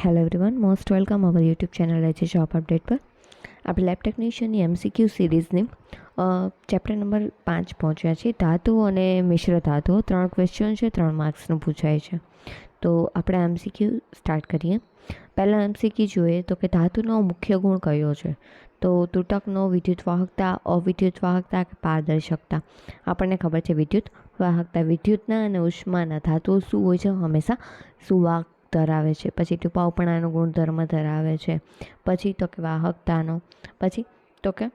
Hello everyone, most welcome our YouTube channel છે job update પર. આપણે લેબ ટેકનિશિયનની MCQ સિરીઝની ચેપ્ટર નંબર 5 પહોંચ્યા છીએ. ધાતુઓ અને મિશ્ર ધાતુઓ 3 ક્વેશ્ચન છે, 3 માર્ક્સનું પૂછાય છે. તો આપણે MCQ સ્ટાર્ટ કરીએ. પહેલાં MCQ જોઈએ તો કે ધાતુનો મુખ્ય ગુણ કયો છે? તો તૂટકનો, વિદ્યુત વાહકતા, અવિદ્યુત વાહકતા કે પારદર્શકતા. આપણને ખબર છે વિદ્યુત વાહકતા. વિદ્યુતના અને ઉષ્માના ધાતુઓ શું હોય છે? હંમેશા સુવાહક ધરાવે છે. પછી ટૂંપાવપણાનો ગુણધર્મ ધરાવે છે. પછી તો કે વાહકતાનો. પછી તો કે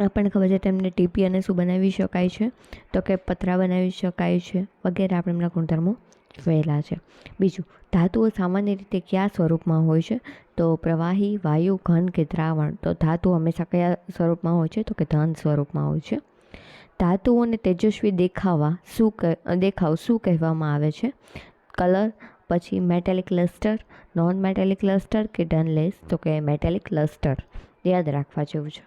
આપણને ખબર છે તેમને ટીપી અને શું બનાવી શકાય છે? તો કે પતરા બનાવી શકાય છે વગેરે. આપણે એમના ગુણધર્મો જોયેલા છે. બીજું, ધાતુઓ સામાન્ય રીતે કયા સ્વરૂપમાં હોય છે? તો પ્રવાહી, વાયુ, ઘન કે દ્રાવણ. તો ધાતુ હંમેશા કયા સ્વરૂપમાં હોય છે? તો કે ધન સ્વરૂપમાં હોય છે. ધાતુઓને તેજસ્વી દેખાવ શું કહેવામાં આવે છે? કલર, પછી મેટેલિક લસ્ટર, નોન મેટેલિક લસ્ટર કે ડનલેસ. તો કે મેટેલિક લસ્ટર યાદ રાખવા જેવું છે.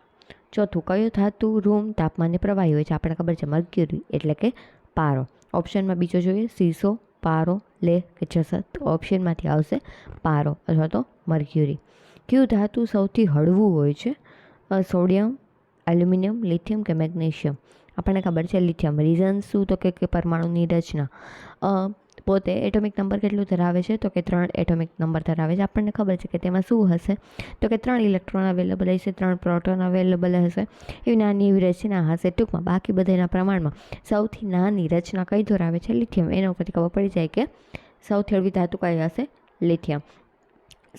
ચોથું, કયો ધાતુ રૂમ તાપમાને પ્રવાહી હોય છે? આપણને ખબર છે મર્ક્યુરી એટલે કે પારો. ઓપ્શનમાં બીજો જોઈએ, સીસો, પારો, લેહ કે જસત. ઓપ્શનમાંથી આવશે પારો અથવા તો મર્ક્યુરી. કયું ધાતુ સૌથી હળવું હોય છે? સોડિયમ, એલ્યુમિનિયમ, લિથિયમ કે મેગ્નેશિયમ. આપણને ખબર છે લિથિયમ. રીઝન શું? તો કે પરમાણુની રચના પોતે એટોમિક નંબર કેટલું ધરાવે છે? તો કે 3 એટોમિક નંબર ધરાવે છે. આપણને ખબર છે કે તેમાં શું હશે? તો કે 3 ઇલેક્ટ્રોન અવેલેબલ હશે, 3 પ્રોટોન અવેલેબલ હશે. એવી નાની એવી રચના હશે. ટૂંકમાં બાકી બધાના પ્રમાણમાં સૌથી નાની રચના કઈ ધરાવે છે? લિથિયમ. એના ઉપરથી ખબર પડી જાય કે સૌથી હળવી ધાતુ કઈ હશે? લિથિયમ.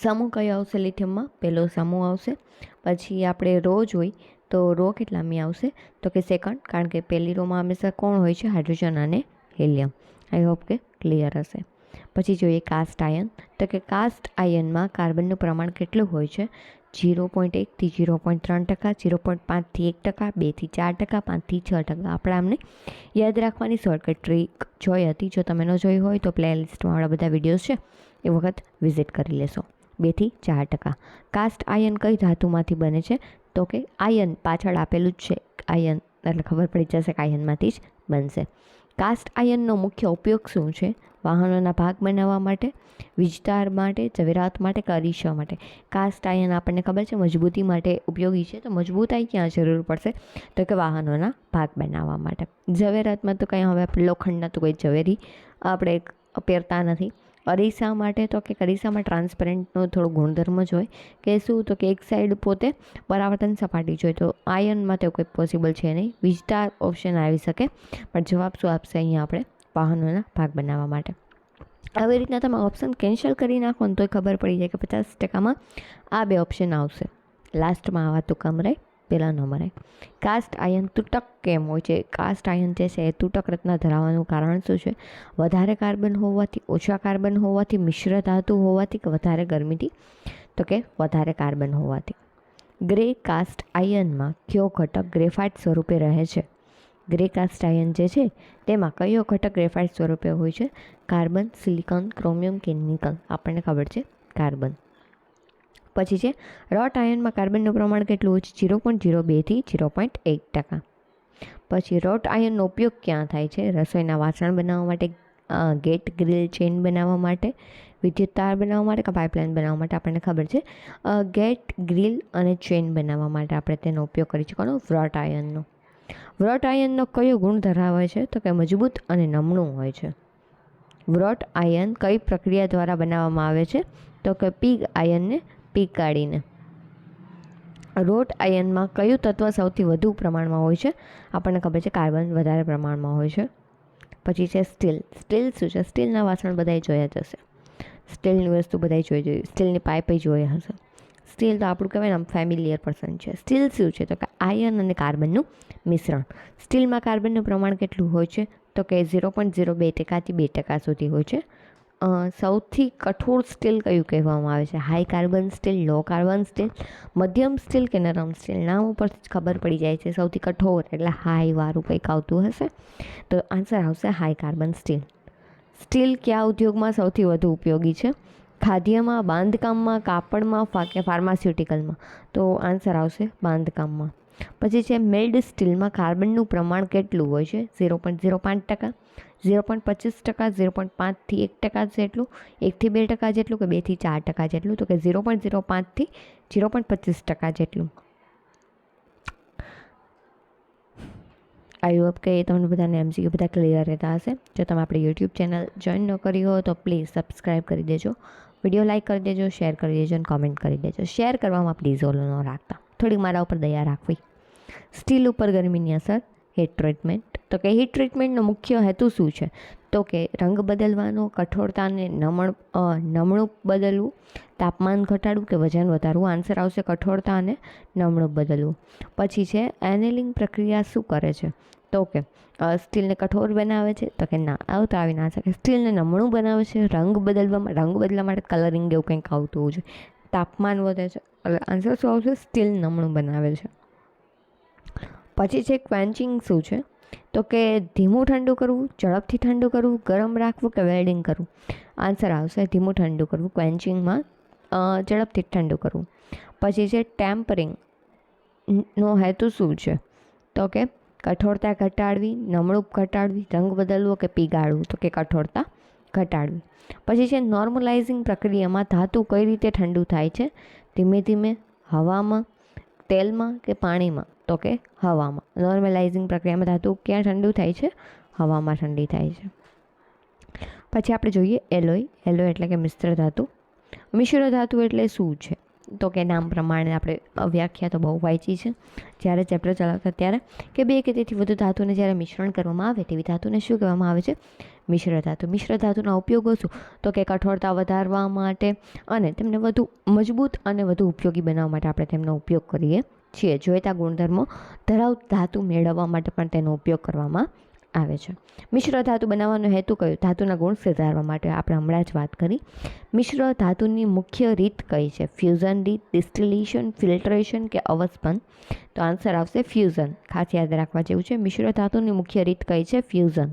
સમૂહ કયો આવશે લિથિયમમાં? પહેલો સમૂહ આવશે. પછી આપણે રો જોઈ તો રો કેટલામી આવશે? તો કે સેકન્ડ, કારણ કે પહેલી રોમાં હંમેશા કોણ હોય છે? હાઇડ્રોજન અને હિલિયમ. આઈ હોપ કે ક્લિયર હશે. પછી જોઈએ કાસ્ટ આયન. તો કે કાસ્ટ આયનમાં કાર્બનનું પ્રમાણ કેટલું હોય છે? 0.1 થી 0.3%, 0.5 થી 1%, 2 થી 4%, 5 થી 6%. આપણે આમને યાદ રાખવાની શોર્ટકટ ટ્રીક જોઈ હતી. જો તમે ન જોઈ હોય તો પ્લેલિસ્ટમાં આપણા બધા વિડીયોઝ છે એ વખત વિઝિટ કરી લેશો. 2 થી 4%. કાસ્ટ આયન કઈ ધાતુમાંથી બને છે? તો કે આયન પાછળ આપેલું જ છે, આયન એટલે ખબર પડી જશે કે આયનમાંથી જ બનશે. કાસ્ટ આયનનો મુખ્ય ઉપયોગ શું છે? વાહનોના ભાગ બનાવવા માટે, વીજતાર માટે, ઝવેરાત માટે કે અરીસા માટે. કાસ્ટ આયન આપણને ખબર છે મજબૂતી માટે ઉપયોગી છે. તો મજબૂતાઈ ક્યાં જરૂર પડશે? તો કે વાહનોના ભાગ બનાવવા માટે. ઝવેરાતમાં તો કંઈ હવે આપણે લોખંડના તો કોઈ ઝવેરી આપણે પહેરતા નથી. અરીસા માટે તો કે અરીસામાં ટ્રાન્સપરન્ટનો થોડો ગુણધર્મ જ હોય કે શું? તો કે એક સાઈડ પોતે પરાવર્તન સપાટી જોઈએ. તો આયનમાં તો કોઈ પોસિબલ છે નહીં. વીજતાર ઓપ્શન આવી શકે, પણ જવાબ શું આપશે અહીંયા આપણે? વાહનોના ભાગ બનાવવા માટે. આવી રીતના તમે ઓપ્શન કેન્સલ કરી નાખો ને તોય ખબર પડી જાય કે 50%માં આ બે ઓપ્શન આવશે. લાસ્ટમાં આવા તો કમ રહે, પહેલાં ન મરાય. કાસ્ટ આયન તૂટક કેમ હોય છે? કાસ્ટ આયન જે છે એ તૂટક રચના ધરાવવાનું કારણ શું છે? વધારે કાર્બન હોવાથી, ઓછા કાર્બન હોવાથી, મિશ્ર ધાતુ હોવાથી કે વધારે ગરમીથી? તો કે વધારે કાર્બન હોવાથી. ગ્રે કાસ્ટ આયનમાં કયો ઘટક ગ્રેફાઇટ સ્વરૂપે રહે છે? ગ્રે કાસ્ટ આયન જે છે તેમાં કયો ઘટક ગ્રેફાઇટ સ્વરૂપે હોય છે? કાર્બન, સિલિકોન, ક્રોમિયમ કે નિકલ. આપણને ખબર છે કાર્બન. પછી છે રટ આયનમાં કાર્બનનું પ્રમાણ કેટલું હોય છે? 0.02 થી 0.1%. પછી રટ આયનનો ઉપયોગ ક્યાં થાય છે? રસોઈના વાસણ બનાવવા માટે, ગેટ ગ્રીલ ચેઇન બનાવવા માટે, વિદ્યુત તાર બનાવવા માટે કે પાઇપલાઇન બનાવવા માટે. આપણને ખબર છે ગેટ ગ્રીલ અને ચેઇન બનાવવા માટે આપણે તેનો ઉપયોગ કરી શકવાનો વ્રટ આયનનો. વ્રટ આયનનો કયો ગુણ ધરાવે છે? તો કે મજબૂત અને નમણું હોય છે. વ્રટ આયન કઈ પ્રક્રિયા દ્વારા બનાવવામાં આવે છે? તો કે પિગ આયનને પીગાડીને. રોટ આયનમાં કયું તત્વ સૌથી વધુ પ્રમાણમાં હોય છે? આપણને ખબર છે કાર્બન વધારે પ્રમાણમાં હોય છે. પછી છે સ્ટીલ. સ્ટીલ શું છે? સ્ટીલના વાસણ બધાએ જોયા જ હશે. સ્ટીલની વસ્તુ બધાએ જોઈ. સ્ટીલની પાઇપે જોઈ હશે. સ્ટીલ તો આપણું કહેવાય ને આમ ફેમિલિયર પર્સન છે. સ્ટીલ શું છે? તો કે આયન અને કાર્બનનું મિશ્રણ. સ્ટીલમાં કાર્બનનું પ્રમાણ કેટલું હોય છે? તો કે 0.02% થી 2% સુધી હોય છે. સૌથી કઠોર સ્ટીલ કયું કહેવામાં આવે છે? હાઈ કાર્બન સ્ટીલ, લો કાર્બન સ્ટીલ, મધ્યમ સ્ટીલ કે નરમ સ્ટીલ. નામ ઉપરથી જ ખબર પડી જાય છે. સૌથી કઠોર એટલે હાઈવાળું કંઈક આવતું હશે. તો આન્સર આવશે હાઈ કાર્બન સ્ટીલ. સ્ટીલ કયા ઉદ્યોગમાં સૌથી વધુ ઉપયોગી છે? ખાદ્યમાં, બાંધકામમાં, કાપડમાં કે ફાર્માસ્યુટિકલમાં. તો આન્સર આવશે બાંધકામમાં. પછી છે મિલ્ડ સ્ટીલમાં કાર્બનનું પ્રમાણ કેટલું હોય છે? 0.05%, 0.25%, 0.5થી 1% જેટલું, 1થી 2% જેટલું, કે 2થી 4% જેટલું? તો કે 0.05થી 0.25% જેટલું. આઈ હોપ કે તમને બધાને MCQ બધા ક્લિયર રહેતા હશે. જો તમે આપણી યુટ્યુબ ચેનલ જોઈન ન કરી હોય તો પ્લીઝ સબસ્ક્રાઈબ કરી દેજો, વિડીયો લાઇક કરી દેજો, શેર કરી દેજો અને કોમેન્ટ કરી દેજો. શેર કરવામાં પ્લીઝ ઓલો ન રાખતા, થોડીક મારા ઉપર દયા રાખવી. સ્ટીલ ઉપર ગરમીની અસર, હીટ ટ્રીટમેન્ટ. તો કે હીટ ટ્રીટમેન્ટનો મુખ્ય હેતુ શું છે? તો કે રંગ બદલવાનો, કઠોરતાને નમણું બદલવું, તાપમાન ઘટાડવું કે વજન વધારવું. આન્સર આવશે કઠોરતા અને નમણું બદલવું. પછી છે એનેલિંગ પ્રક્રિયા શું કરે છે? તો કે સ્ટીલને કઠોર બનાવે છે? તો કે ના, આવું તો આવી ના શકે. સ્ટીલને નમણું બનાવે છે, રંગ બદલવા માટે કલરિંગ એવું કંઈક આવતું હોવું જોઈએ. તાપમાન વધે છે, એટલે આન્સર શું આવશે? સ્ટીલ નમણું બનાવે છે. પછી છે ક્વેન્ચિંગ શું છે? તો કે ધીમું ઠંડુ કરવું, ઝડપથી ઠંડુ કરવું, ગરમ રાખવું કે વેલ્ડિંગ કરવું. આન્સર આવશે ધીમું ઠંડુ કરવું. ક્વેન્ચિંગમાં ઝડપથી ઠંડુ કરવું. પછી છે ટેમ્પરિંગ નો હેતુ શું છે? તો કે કઠોરતા ઘટાડવી, નમણું ઘટાડવી, રંગ બદલવો કે પીગાળવું. તો કે કઠોરતા ઘટાડવી. પછી છે નોર્મલાઇઝિંગ પ્રક્રિયામાં ધાતુ કઈ રીતે ઠંડુ થાય છે? ધીમે ધીમે, હવામાં, તેલમાં કે પાણીમાં? તો કે હવામાં. નોર્મલાઇઝિંગ પ્રક્રિયામાં ધાતુ ક્યાં ઠંડુ થાય છે? હવામાં ઠંડી થાય છે. પછી આપણે જોઈએ એલોય. એલોય એટલે કે મિશ્ર ધાતુ. મિશ્ર ધાતુ એટલે શું છે? તો કે નામ પ્રમાણે આપણે વ્યાખ્યા તો બહુ વાંચી છે જ્યારે ચેપ્ટર ચલાવતા ત્યારે, કે બે કે તેથી વધુ ધાતુને જ્યારે મિશ્રણ કરવામાં આવે તેવી ધાતુને શું કહેવામાં આવે છે? મિશ્ર ધાતુ. મિશ્ર ધાતુના ઉપયોગો શું? તો કે કઠોરતા વધારવા માટે અને તેમને વધુ મજબૂત અને વધુ ઉપયોગી બનાવવા માટે આપણે તેમનો ઉપયોગ કરીએ છીએ. જોઈતા ગુણધર્મો ધરાવતી ધાતુ મેળવવા માટે પણ તેનો ઉપયોગ કરવામાં આવે છે. મિશ્ર ધાતુ બનાવવાનો હેતુ કયો? ધાતુના ગુણ સુધારવા માટે. આપણે હમણાં જ વાત કરી. મિશ્ર ધાતુની મુખ્ય રીત કઈ છે? ફ્યુઝન રીત, ડિસ્ટિલેશન, ફિલ્ટ્રેશન કે અવસ્પન? તો આન્સર આવશે ફ્યુઝન. ખાસ યાદ રાખવા જેવું છે. મિશ્ર ધાતુની મુખ્ય રીત કઈ છે? ફ્યુઝન.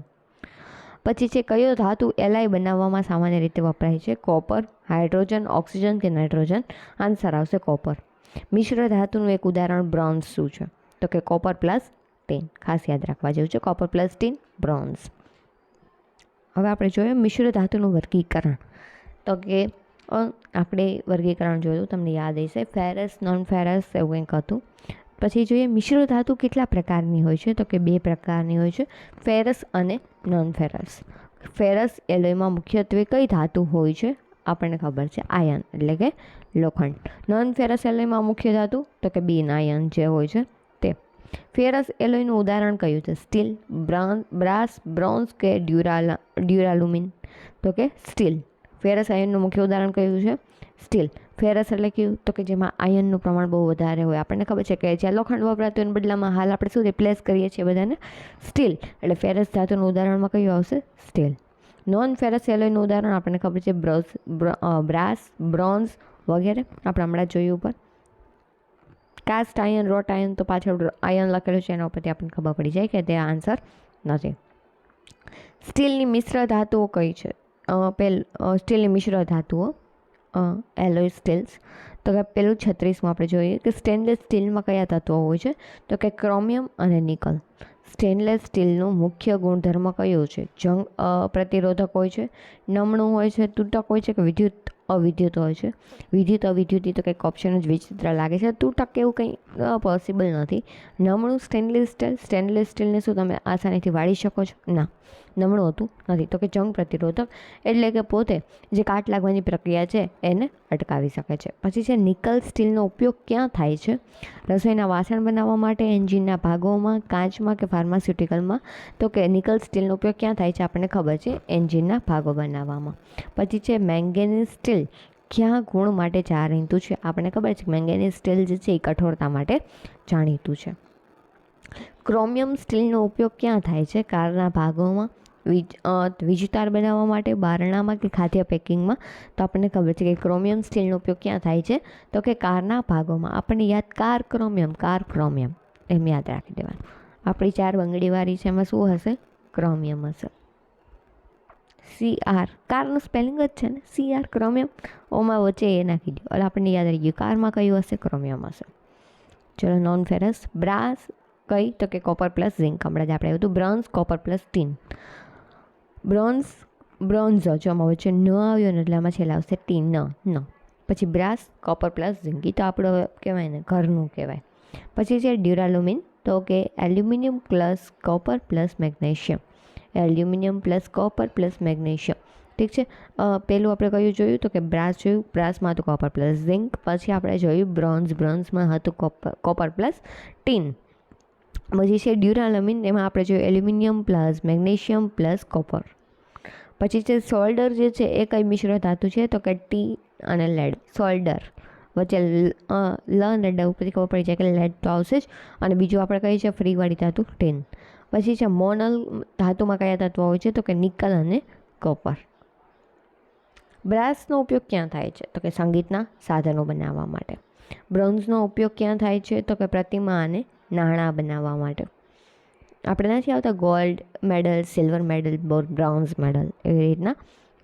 પછી છે કયો ધાતુ એલાય બનાવવામાં સામાન્ય રીતે વપરાય છે? કોપર, હાઇડ્રોજન, ઓક્સિજન કે નાઇટ્રોજન? આન્સર આવશે કોપર. મિશ્ર ધાતુનું એક ઉદાહરણ બ્રોન્ઝ શું છે? તો કે કોપર પ્લસ ટીન. ખાસ યાદ રાખવા જેવું છે. Copper plus tin, bronze. હવે આપણે જોઈએ મિશ્ર ધાતુનું વર્ગીકરણ. તો કે આપણે વર્ગીકરણ જોયું, તમને યાદ હશે, ફેરસ, નોન ફેરસ એવું કંઈક હતું. પછી જોઈએ મિશ્ર ધાતુ કેટલા પ્રકારની હોય છે? તો કે 2 પ્રકારની હોય છે, ફેરસ અને નોન ફેરસ. ફેરસ એલોયમાં મુખ્યત્વે કઈ ધાતુ હોય છે? આપણને ખબર છે, આયન એટલે કે લોખંડ. નોન ફેરસ એલોયમાં મુખ્ય ધાતુ? તો કે બિન આયન જે હોય છે તે. ફેરસ એલોયનું ઉદાહરણ કયું છે? સ્ટીલ, બ્રાસ, બ્રોન્ઝ કે ડ્યુરાલુમિન? તો કે સ્ટીલ. ફેરસ આયનનું મુખ્ય ઉદાહરણ કયું છે? સ્ટીલ. ફેરસ એટલે કયું? તો કે જેમાં આયનનું પ્રમાણ બહુ વધારે હોય. આપણને ખબર છે કે જ્યાં લોખંડ વપરાતું એના બદલામાં હાલ આપણે શું રિપ્લેસ કરીએ છીએ બધાને? સ્ટીલ. એટલે ફેરસ ધાતુનું ઉદાહરણમાં કયું આવશે? સ્ટીલ. નોન ફેરસ એલોયનું ઉદાહરણ આપણને ખબર છે બ્રાસ, બ્રોન્ઝ વગેરે. આપણે હમણાં જોયું ઉપર. કાસ્ટ આયન, રોટ આયન તો પાછળ આયન લખેલું છે એના ઉપરથી આપણને ખબર પડી જાય કે તે આન્સર નથી. સ્ટીલની મિશ્ર ધાતુઓ કઈ છે? સ્ટીલની મિશ્ર ધાતુઓ એલોય સ્ટીલ્સ. તો કે પેલું 36માં આપણે જોઈએ કે સ્ટેનલેસ સ્ટીલમાં કયા તત્વો હોય છે? તો કે ક્રોમિયમ અને નિકલ. સ્ટેનલેસ સ્ટીલનું મુખ્ય ગુણધર્મ કયો છે? જંગ પ્રતિરોધક હોય છે, નમણું હોય છે, તૂટક હોય છે કે વિદ્યુત અવિદ્યુત હોય છે? વિદ્યુત અવિદ્યુત તો કંઈક ઓપ્શન જ વિચિત્ર લાગે છે. તૂટક એવું કંઈ પોસિબલ નથી. નમણું સ્ટેનલેસ સ્ટીલ. સ્ટેનલેસ સ્ટીલને શું તમે આસાનીથી વાળી શકો છો? ના, નમણું હોતું નથી. તો કે જંગ પ્રતિરોધક એટલે કે પોતે જે કાટ લાગવાની પ્રક્રિયા છે એને અટકાવી શકે છે. પછી છે નિકલ સ્ટીલનો ઉપયોગ ક્યાં થાય છે? રસોઈના વાસણ બનાવવા માટે, એન્જિનના ભાગોમાં, કાચમાં કે ફાર્માસ્યુટિકલમાં? તો કે નિકલ સ્ટીલનો ઉપયોગ ક્યાં થાય છે? આપણને ખબર છે, એન્જિનના ભાગો બનાવવામાં. પછી છે મેંગેનીઝ સ્ટીલ કયા ગુણ માટે જાણીતું છે? આપણને ખબર છે મેંગેનીઝ સ્ટીલ જે છે એ કઠોરતા માટે જાણીતું છે. ક્રોમિયમ સ્ટીલનો ઉપયોગ ક્યાં થાય છે? કારના ભાગોમાં, વીજતાર બનાવવા માટે, બારણામાં કે ખાદ્ય પેકિંગમાં? તો આપણને ખબર છે કે ક્રોમિયમ સ્ટીલનો ઉપયોગ ક્યાં થાય છે? તો કે કારના ભાગોમાં. આપણને યાદ કાર ક્રોમિયમ એમ યાદ રાખી દેવાનું. આપણી 4 બંગડીવાળી છે એમાં શું હશે? ક્રોમિયમ હશે. CR, કારનું સ્પેલિંગ જ છે ને CR, ક્રોમિયમ. ઓમાં વચ્ચે એ નાખી દો એટલે આપણને યાદ રહી ગયું. કારમાં કયું હશે? ક્રોમિયમ હશે. ચલો નોન ફેરસ. બ્રાસ કઈ? તો કે કોપર પ્લસ ઝિંક. હમણાં જ આપણે આવ્યું હતું bronze, copper plus tin. Bronze જો આમાં વચ્ચે ન આવ્યો ને એટલે આમાં છેલ્લા આવશે ટીન ન. પછી બ્રાસ, કોપર પ્લસ ઝિંક, તો આપણો કહેવાય ને ઘરનું કહેવાય. પછી છે ડ્યુરાલુમિન, તો કે aluminium plus copper plus magnesium, aluminium plus copper plus magnesium. ઠીક છે. પહેલું આપણે કયું જોયું તો કે બ્રાસ જોયું, બ્રાસમાં હતું કોપર પ્લસ ઝિંક. પછી આપણે જોયું બ્રોન્ઝમાં હતું કોપર પ્લસ ટીન. પછી છે ડ્યુરાલુમિન, એમાં આપણે જોયું aluminium plus magnesium plus copper. પછી છે સોલ્ડર જે છે એ કઈ મિશ્ર ધાતુ છે તો કે ટી અને લેડ. સોલ્ડર વચ્ચે લ અને ડ ઉપરથી ખબર પડી જાય કે લેડ તો આવશે જ. અને બીજું આપણે કહીએ છીએ ફ્રીવાળી ધાતુ ટીન. પછી છે મોનલ ધાતુમાં કયા તત્વો હોય છે તો કે નિકલ અને કોપર. બ્રાસનો ઉપયોગ ક્યાં થાય છે તો કે સંગીતના સાધનો બનાવવા માટે. બ્રોન્ઝનો ઉપયોગ ક્યાં થાય છે તો કે પ્રતિમા અને નાણાં બનાવવા માટે. આપણે નથી આવતા gold medal, silver medal, bronze medal, એવી રીતના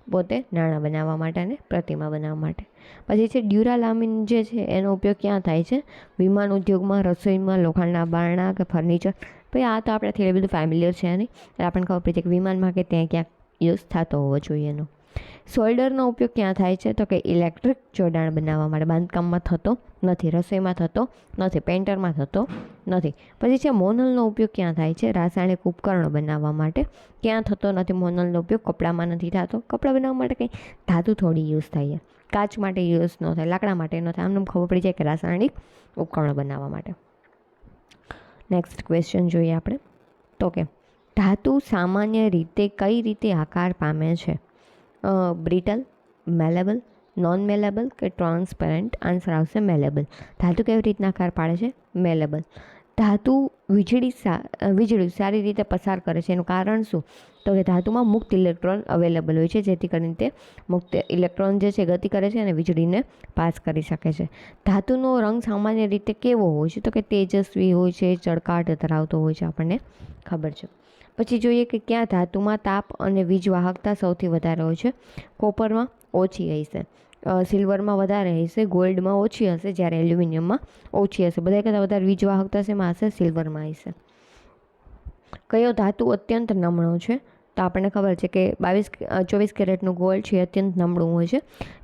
પોતે નાણાં બનાવવા માટે અને પ્રતિમા બનાવવા માટે. પછી છે ડ્યુરાલામિન જે છે એનો ઉપયોગ ક્યાં થાય છે? વિમાન ઉદ્યોગમાં, રસોઈમાં, લોખંડના બારણા કે ફર્નિચર. ભાઈ આ તો આપણાથી એ બધું ફેમિલિયર છે નહીં, એટલે આપણને ખબર પડી છે કે વિમાનમાં કે ત્યાં ક્યાંક યુઝ થતો હોવો જોઈએ એનો. સોલ્ડરનો ઉપયોગ ક્યાં થાય છે તો કે ઇલેક્ટ્રિક જોડાણ બનાવવા માટે. બાંધકામમાં થતો નથી, રસોઈમાં થતો નથી, પેન્ટરમાં થતો નથી. પછી છે મોનલનો ઉપયોગ ક્યાં થાય છે? રાસાયણિક ઉપકરણો બનાવવા માટે. ક્યાં થતો નથી મોનલનો ઉપયોગ? કપડામાં નથી થતો. કપડાં બનાવવા માટે કંઈ ધાતુ થોડી યુઝ થાય, કાચ માટે યુઝ ન થાય, લાકડા માટે ન થાય. આમને ખબર પડી જાય કે રાસાયણિક ઉપકરણો બનાવવા માટે. નેક્સ્ટ ક્વેશ્ચન જોઈએ આપણે તો કે ધાતુ સામાન્ય રીતે કઈ રીતે આકાર પામે છે? બ્રિટલ, મેલેબલ, નોન મેલેબલ કે ટ્રાન્સપેરન્ટ? આન્સર આવશે મેલેબલ. ધાતુ કેવી રીતના આકાર પાડે છે? મેલેબલ. ધાતુ વીજળી સારી રીતે પસાર કરે છે, એનું કારણ શું તો કે ધાતુમાં મુક્ત ઇલેક્ટ્રોન અવેલેબલ હોય છે, જેથી કરીને તે મુક્ત ઇલેક્ટ્રોન જે છે ગતિ કરે છે અને વીજળીને પાસ કરી શકે છે. ધાતુનો રંગ સામાન્ય રીતે કેવો હોય છે તો કે તેજસ્વી હોય છે, ચળકાટ ધરાવતો હોય છે, આપણને ખબર છે. પછી જોઈએ કે ક્યાં ધાતુમાં તાપ અને વીજ વાહકતા સૌથી વધારે હોય છે? કોપરમાં ઓછી હશે, સિલ્વરમાં વધારે હશે, ગોલ્ડમાં ઓછી હશે, જ્યારે એલ્યુમિનિયમમાં ઓછી હશે. બધા કરતાં વધારે વીજ વાહકતા શેમાં હશે? સિલ્વરમાં હશે. કયો ધાતુ અત્યંત નમણો છે? તો આપણને ખબર છે કે 24 કેરેટનું ગોલ્ડ છે અત્યંત નમણું હોય છે.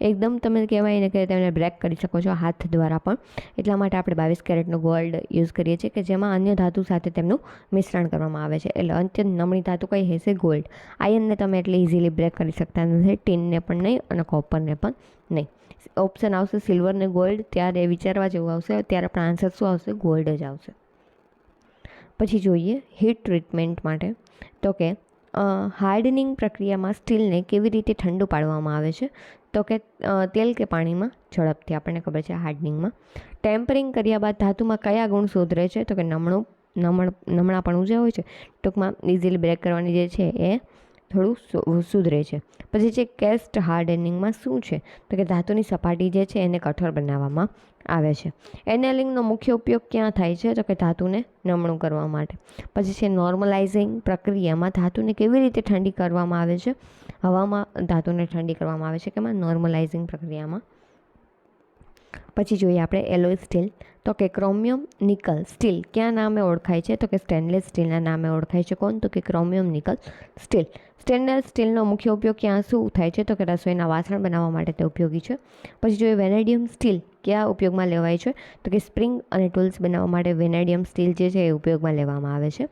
એકદમ તમે કહેવાય ને કે તમે બ્રેક કરી શકો છો હાથ દ્વારા પણ. એટલા માટે આપણે 22 કેરેટનું ગોલ્ડ યુઝ કરીએ છીએ કે જેમાં અન્ય ધાતુ સાથે તેમનું મિશ્રણ કરવામાં આવે છે. એટલે અત્યંત નમણી ધાતુ કઈ હશે? ગોલ્ડ. આયનને તમે એટલે ઇઝીલી બ્રેક કરી શકતા નથી, ટીનને પણ નહીં અને કોપરને પણ નહીં. ઓપ્શન આવશે સિલ્વર ને ગોલ્ડ. ત્યારે વિચારવા જેવું આવશે, ત્યારે પણ આન્સર શું આવશે? ગોલ્ડ જ આવશે. પછી જોઈએ હીટ ટ્રીટમેન્ટ માટે તો કે હાર્ડનિંગ પ્રક્રિયામાં સ્ટીલને કેવી રીતે ઠંડુ પાડવામાં આવે છે? તો કે તેલ કે પાણીમાં ઝડપથી. આપણને ખબર છે હાર્ડનિંગમાં. ટેમ્પરિંગ કર્યા બાદ ધાતુમાં કયા ગુણ સુધરે છે? તો કે નમણાપણું જે હોય છે, ટૂંકમાં ઇઝીલી બ્રેક કરવાની જે છે એ થોડું સુધરે છે. પછી છે કેસ્ટ હાર્ડનિંગમાં શું છે? તો કે ધાતુની સપાટી જે છે એને કઠોર બનાવવામાં આવે છે. એનેલિંગનો મુખ્ય ઉપયોગ ક્યાં થાય છે? તો કે ધાતુને નમણું કરવા માટે. પછી છે નોર્મલાઇઝિંગ પ્રક્રિયામાં ધાતુને કેવી રીતે ઠંડી કરવામાં આવે છે? હવામાં ધાતુને ઠંડી કરવામાં આવે છે. કેમાં? નોર્મલાઇઝિંગ પ્રક્રિયામાં. પછી જોઈએ આપણે એલોય સ્ટીલ તો કે ક્રોમિયમ નિકલ સ્ટીલ ક્યાં નામે ઓળખાય છે? તો કે સ્ટેનલેસ સ્ટીલના નામે ઓળખાય છે. કોણ? તો કે ક્રોમિયમ નિકલ સ્ટીલ. સ્ટેનલેસ સ્ટીલનો મુખ્ય ઉપયોગ ક્યાં શું થાય છે? તો કે રસોઈના વાસણ બનાવવા માટે તે ઉપયોગી છે. પછી જોઈએ વેનેડિયમ સ્ટીલ કયા ઉપયોગમાં લેવાય છે? તો કે સ્પ્રિંગ અને ટૂલ્સ બનાવવા માટે વેનેડિયમ સ્ટીલ જે છે એ ઉપયોગમાં લેવામાં આવે છે.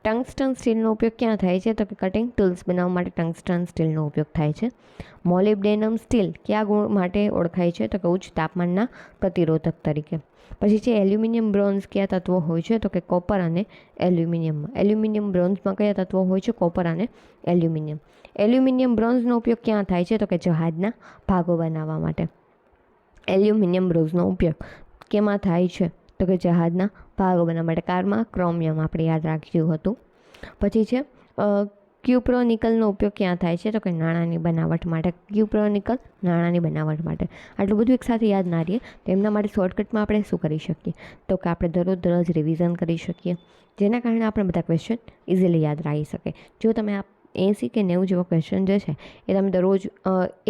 ટંગસ્ટન સ્ટીલનો ઉપયોગ ક્યાં થાય છે? તો કે કટિંગ ટૂલ્સ બનાવવા માટે ટંગસ્ટન સ્ટીલનો ઉપયોગ થાય છે. મોલિબ્ડેનમ સ્ટીલ કયા ગુણ માટે ઓળખાય છે? તો કે ઉચ્ચ તાપમાનના પ્રતિરોધક તરીકે. પછી છે એલ્યુમિનિયમ બ્રોન્ઝ કયા તત્વો હોય છે? તો કે કોપર અને એલ્યુમિનિયમમાં. એલ્યુમિનિયમ બ્રોન્ઝમાં કયા તત્વો હોય છે? કોપર અને એલ્યુમિનિયમ. એલ્યુમિનિયમ બ્રોન્ઝનો ઉપયોગ ક્યાં થાય છે? તો કે જહાજના ભાગો બનાવવા માટે. એલ્યુમિનિયમ બ્રોન્ઝનો ઉપયોગ કેમાં થાય છે? તો કે જહાજના ભાગો બનાવવા માટે. કારમાં ક્રોમિયમ આપણે યાદ રાખ્યું હતું. પછી છે ક્યુપ્રોનિકલનો ઉપયોગ ક્યાં થાય છે? તો કે નાણાંની બનાવટ માટે. ક્યુપ્રોનિકલ નાણાંની બનાવટ માટે. આટલું બધું એકસાથે યાદ ના રહીએ તો એમના માટે શોર્ટકટમાં આપણે શું કરી શકીએ? તો કે આપણે દરરોજ રિવિઝન કરી શકીએ, જેના કારણે આપણે બધા ક્વેશ્ચન ઇઝીલી યાદ રાખી શકીએ. જો તમે આ 80 કે 90 જેવો ક્વેશ્ચન જે છે એ તમે દરરોજ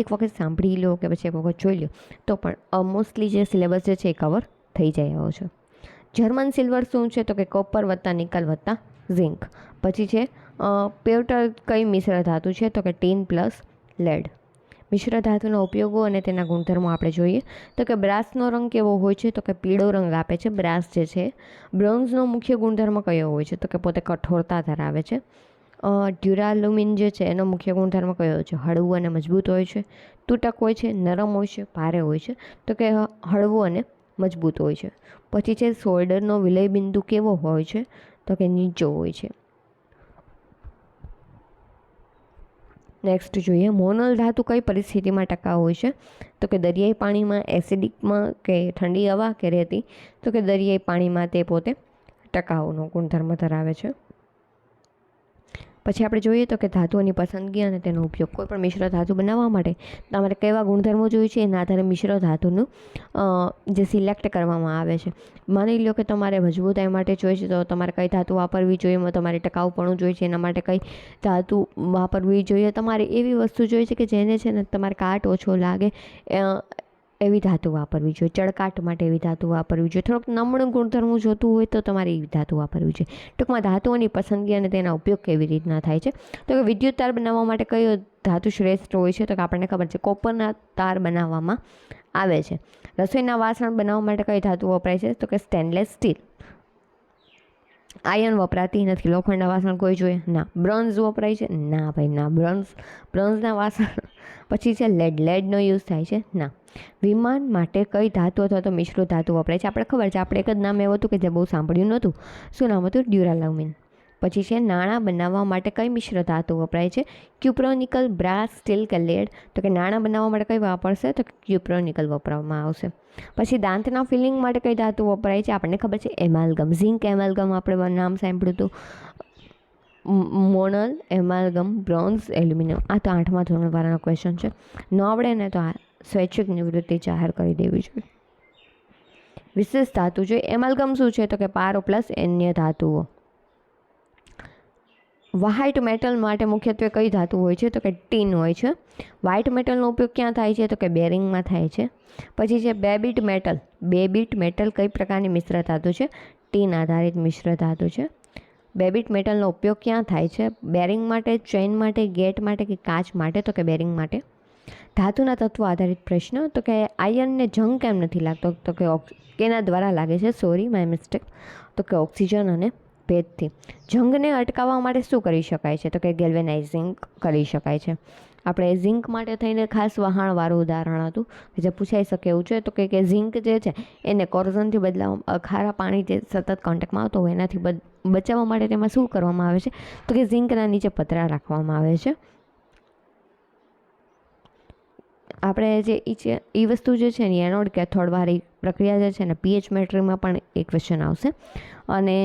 એક વખત સાંભળી લો કે પછી એક વખત જોઈ લો તો પણ મોસ્ટલી જે સિલેબસ જે છે એ કવર થઈ જાય એવો છે. જર્મન સિલ્વર શું છે? તો કે કોપર વત્તા નિકલ વત્તા ઝિંક. પછી છે પેવટર કઈ મિશ્ર ધાતુ છે? તો કે ટીન પ્લસ લેડ. મિશ્ર ધાતુના ઉપયોગો અને તેના ગુણધર્મો આપણે જોઈએ તો કે બ્રાસનો રંગ કેવો હોય છે? તો કે પીળો રંગ આપે છે બ્રાસ જે છે. બ્રોન્ઝનો મુખ્ય ગુણધર્મ કયો હોય છે? તો કે પોતે કઠોરતા ધરાવે છે. ડ્યુરાલ્યુમિન જે છે એનો મુખ્ય ગુણધર્મ કયો છે? હળવું અને મજબૂત હોય છે, તૂટક હોય છે, નરમ હોય છે, ભારે હોય છે? તો કે હળવું અને મજબૂત હોય છે. પછી છે સોલ્ડરનો વિલય બિંદુ કેવો હોય છે? તો કે નીચો હોય છે. નેક્સ્ટ જોઈએ, મોનલ ધાતુ કઈ પરિસ્થિતિમાં ટકાઉ હોય છે? તો કે દરિયાઈ પાણીમાં, એસિડિકમાં, કે ઠંડી હવા, કે રેતી? તો કે દરિયાઈ પાણીમાં તે પોતે ટકાઉનો ગુણધર્મ ધરાવે છે. પછી આપણે જોઈએ તો કે ધાતુઓની પસંદગી અને તેનો ઉપયોગ. કોઈ પણ મિશ્ર ધાતુ બનાવવા માટે તમારે કેવા ગુણધર્મો જોઈએ છે એના આધારે મિશ્ર ધાતુનું જે સિલેક્ટ કરવામાં આવે છે. માની લો કે તમારે મજબૂતાઈ માટે જોઈએ છે તો તમારે કઈ ધાતુ વાપરવી જોઈએ, તમારે ટકાઉપણું જોઈએ છે એના માટે કઈ ધાતુ વાપરવી જોઈએ, તમારે એવી વસ્તુ જોઈએ છે કે જેને છે ને તમારે કાટ ઓછો લાગે એવી ધાતુ વાપરવી જોઈએ, ચળકાટ માટે એવી ધાતુ વાપરવી જોઈએ, થોડોક નમણું ગુણધર્મ જોતું હોય તો તમારે એવી ધાતુ વાપરવી જોઈએ. ટૂંકમાં ધાતુઓની પસંદગી અને તેના ઉપયોગ કેવી રીતના થાય છે? તો કે વિદ્યુત તાર બનાવવા માટે કયો ધાતુ શ્રેષ્ઠ હોય છે? તો કે આપણને ખબર છે કોપરના તાર બનાવવામાં આવે છે. રસોઈના વાસણ બનાવવા માટે કઈ ધાતુ વપરાય છે? તો કે સ્ટેનલેસ સ્ટીલ. આયર્ન વપરાતી નથી. લોખંડના વાસણ કોઈ જોઈએ ના. બ્રોન્ઝ વપરાય છે? ના ભાઈ ના. બ્રોન્ઝના વાસણ. પછી છે લેડનો યુઝ થાય છે? ના. વિમાન માટે કઈ ધાતુ અથવા તો મિશ્ર ધાતુ વપરાય છે? આપણે ખબર છે, આપણે એક જ નામ એવું હતું કે જે બહુ સાંભળ્યું નહોતું. શું નામ હતું? ડ્યુરાલ્યુમિન. પછી છે નાણાં બનાવવા માટે કઈ મિશ્ર ધાતુ વપરાય છે? ક્યુપ્રોનિકલ, બ્રાસ, સ્ટીલ કે લેડ? તો કે નાણાં બનાવવા માટે કઈ વાપરશે? તો ક્યુપ્રોનિકલ વપરાવવામાં આવશે. પછી દાંતના ફિલિંગ માટે કઈ ધાતુ વપરાય છે? આપણને ખબર છે એમાલ્ગમ. ઝિંક એમાલ્ગમ આપણે નામ સાંભળ્યું હતું. Monel, amalgam, bronze, aluminium. આ તો 8મા ધોરણવાળાનો ક્વેશ્ચન છે. ન આવડે ને તો સ્વૈચ્છિક નિવૃત્તિ જાહેર કરી દેવી જોઈએ. વિશેષ ધાતુ જોઈએ. એમાલ્ગમ શું છે? તો કે પારો પ્લસ અન્ય ધાતુઓ. વ્હાઇટ મેટલ માટે મુખ્યત્વે કઈ ધાતુ હોય છે? તો કે ટીન હોય છે. વ્હાઇટ મેટલનો ઉપયોગ ક્યાં થાય છે? તો કે બેરિંગમાં થાય છે. પછી છે બેબીટ મેટલ. બેબીટ મેટલ કઈ પ્રકારની મિશ્ર ધાતુ છે? ટીન આધારિત મિશ્ર ધાતુ છે. બેબીટ મેટલનો ઉપયોગ ક્યાં થાય છે? બેરિંગ માટે, ચેઇન માટે, ગેટ માટે કે કાચ માટે? તો કે બેરિંગ માટે. ધાતુના તત્વો આધારિત પ્રશ્ન. તો કે આયર્નને જંગ કેમ નથી લાગતો? તો કે કેના દ્વારા લાગે છે? Sorry, my mistake. તો કે ઓક્સિજન અને ભેજથી. જંગને અટકાવવા માટે શું કરી શકાય છે? તો કે ગેલ્વેનાઇઝિંગ કરી શકાય છે. આપણે ઝિંક માટે થઈને ખાસ વહાણવાળું ઉદાહરણ હતું કે જે પૂછાઈ શકે એવું છે. તો કે ઝિંક જે છે એને કોર્ઝનથી બદલાવવા, ખારા પાણી જે સતત કોન્ટેક્ટમાં આવતો હોય એનાથી બચાવવા માટે તેમાં શું કરવામાં આવે છે? તો કે ઝિંકના નીચે પતરા રાખવામાં આવે છે. આપણે જે એ વસ્તુ જે છે ને એનોડ કેથોડવાળી પ્રક્રિયા જે છે ને પીએચ મેટ્રીમાં પણ એક ક્વેશ્ચન આવશે. અને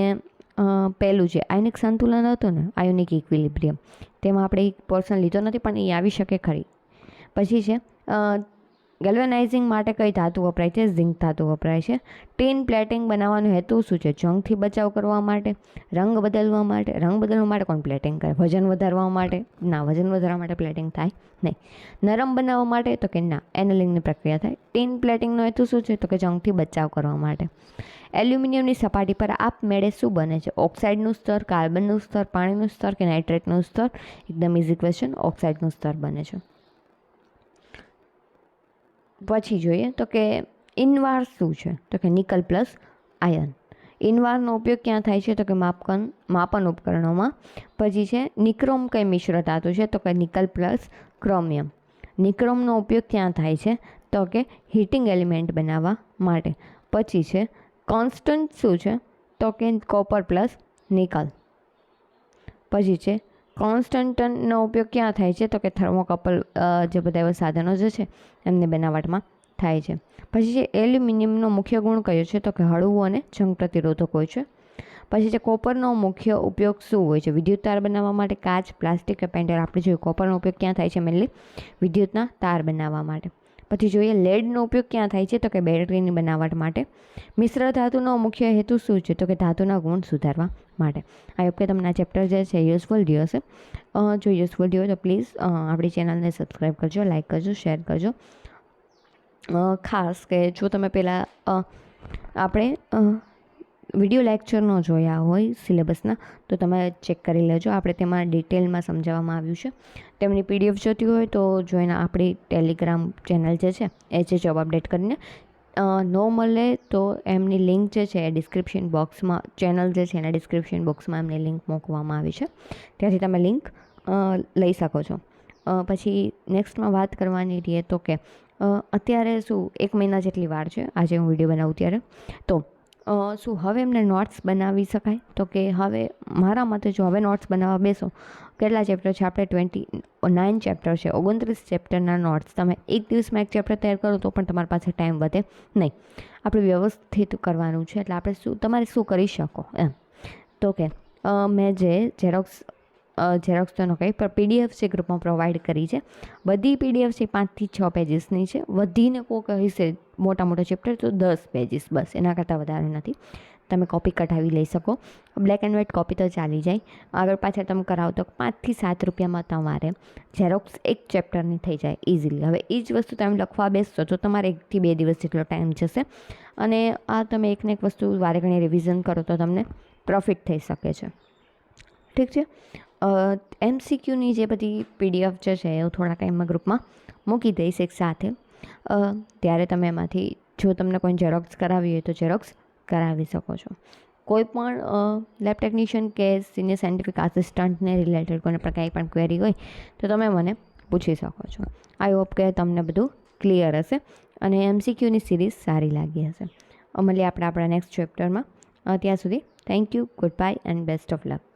પહેલું છે આયનિક સંતુલન હતું ને, આયોનિક ઇક્વિલિબ્રિયમ, તેમાં આપણે એક પોર્શન લીધો નથી પણ એ આવી શકે ખરી. પછી છે ગેલ્વેનાઇઝિંગ માટે કઈ ધાતુ વપરાય છે? ઝિંક ધાતુ વપરાય છે. ટીન પ્લેટિંગ બનાવવાનો હેતુ શું છે? જંગથી બચાવ કરવા માટે, રંગ બદલવા માટે. રંગ બદલવા માટે કોણ પ્લેટિંગ કરે? વજન વધારવા માટે? ના, વજન વધારવા માટે પ્લેટિંગ થાય નહીં. નરમ બનાવવા માટે? તો કે ના, એનલિંગની પ્રક્રિયા થાય. ટીન પ્લેટિંગનો હેતુ શું છે? તો કે જંગથી બચાવ કરવા માટે. એલ્યુમિનિયમની સપાટી પર આપમેળે શું બને છે? ઓક્સાઇડનું સ્તર, કાર્બનનું સ્તર, પાણીનું સ્તર કે નાઇટ્રેટનું સ્તર? એકદમ ઇઝી ક્વેશ્ચન. ઓક્સાઇડનું સ્તર બને છે. પછી જોઈએ તો કે ઇનવાર શું છે? તો કે નિકલ પ્લસ આયર્ન. ઇનવારનો ઉપયોગ ક્યાં થાય છે? તો કે માપન ઉપકરણોમાં. પછી છે નિક્રોમ કઈ મિશ્ર ધાતુ છે? તો કે નિકલ પ્લસ ક્રોમિયમ. નિક્રોમનો ઉપયોગ ક્યાં થાય છે? તો કે હીટિંગ એલિમેન્ટ બનાવવા માટે. પછી છે કોન્સ્ટન્ટ શું છે? તો કે કોપર પ્લસ નિકલ. પછી છે કોન્સ્ટન્ટનો ઉપયોગ ક્યાં થાય છે? તો કે થર્મોકપલ જે બધા એવા સાધનો જે છે એમની બનાવટમાં થાય છે. પછી છે એલ્યુમિનિયમનો મુખ્ય ગુણ કયો છે? તો કે હળવું અને જંગ પ્રતિરોધક હોય છે. પછી છે કોપરનો મુખ્ય ઉપયોગ શું હોય છે? વિદ્યુત તાર બનાવવા માટે, કાચ, પ્લાસ્ટિક કે પેન્ટર? આપણે જોઈએ કોપરનો ઉપયોગ ક્યાં થાય છે? મેનલી વિદ્યુતના તાર બનાવવા માટે. પછી જોઈએ લેડનો ઉપયોગ ક્યાં થાય છે? તો કે બેટરીની બનાવટ માટે. મિશ્ર ધાતુનો મુખ્ય હેતુ શું છે? તો કે ધાતુના ગુણ સુધારવા માટે. આઈ હોપ કે તમને આ ચેપ્ટર જે છે યુઝફુલ રહ્યો હશે. જો યુઝફુલ રહ્યો તો પ્લીઝ આપણી ચેનલને સબસ્ક્રાઈબ કરજો, લાઇક કરજો, શેર કરજો. ખાસ કે જો તમે પહેલાં આપણે વિડીયો લેક્ચર ન જોયા હોય સિલેબસના તો તમે ચેક કરી લેજો. આપણે તેમાં ડિટેલમાં સમજાવવામાં આવ્યું છે. તેમની PDF જોતી હોય તો જોઈને આપણી ટેલિગ્રામ ચેનલ જે છે એ જોબ અપડેટ કરીને ન મળે તો એમની લિંક જે છે એ ડિસ્ક્રિપ્શન બોક્સમાં, ચેનલ જે છે એના ડિસ્ક્રિપ્શન બોક્સમાં એમની લિંક મૂકવામાં આવી છે, ત્યાંથી તમે લિંક લઈ શકો છો. પછી નેક્સ્ટમાં વાત કરવાની રહીએ તો કે અત્યારે શું 1 મહિના જેટલી વાર છે આજે હું વિડીયો બનાવું ત્યારે, તો શું હવે એમને નોટ્સ બનાવી શકાય? તો કે હવે મારા મતે જો હવે નોટ્સ બનાવવા બેસો, કેટલા ચેપ્ટર છે આપણે 29 ચેપ્ટર છે, 29 ચેપ્ટરના નોટ્સ તમે એક દિવસમાં એક ચેપ્ટર તૈયાર કરો તો પણ તમારી પાસે ટાઈમ વધે નહીં. આપણે વ્યવસ્થિત કરવાનું છે. એટલે આપણે તમારે શું કરી શકો એમ. તો કે મેં જે ઝેરોક્સ તો ન કહી પણ PDF છે ગ્રુપમાં પ્રોવાઈડ કરી છે. બધી PDF છે 5 થી 6 પેજીસની છે. વધીને કોઈક હશે મોટા મોટા ચેપ્ટર તો 10 પેજીસ, બસ એના કરતાં વધારે નથી. તમે કોપી કઢાવી લઈ શકો. બ્લેક એન્ડ વ્હાઇટ કોપી તો ચાલી જાય. આગળ પાછળ તમે કરાવો તો 5 થી 7 રૂપિયામાં તમારે ઝેરોક્સ એક ચેપ્ટરની થઈ જાય ઇઝીલી. હવે એ જ વસ્તુ તમે લખવા બેસશો તો તમારે 1 થી 2 દિવસ જેટલો ટાઈમ જશે. અને આ તમે એકને એક વસ્તુ વારે ઘણી રિવિઝન કરો તો તમને પ્રોફિટ થઈ શકે છે. ઠીક છે. MCQની જે બધી PDF જે છે એ હું થોડા ટાઈમમાં ગ્રુપમાં મૂકી દઈશ એક સાથે. ત્યારે તમે એમાંથી જો તમને કોઈ ઝેરોક્સ કરાવી હોય તો ઝેરોક્સ કરાવી શકો છો. કોઈ પણ લેબ ટેકનિશિયન કે સિનિયર સાયન્ટિફિક આસિસ્ટન્ટને રિલેટેડ કોઈને પણ કંઈ પણ ક્વેરી હોય તો તમે મને પૂછી શકો છો. આઈ હોપ કે તમને બધું ક્લિયર હશે અને MCQની સિરીઝ સારી લાગી હશે. મળીએ આપણે આપણા નેક્સ્ટ ચેપ્ટરમાં. ત્યાં સુધી thank you, good bye and best of luck.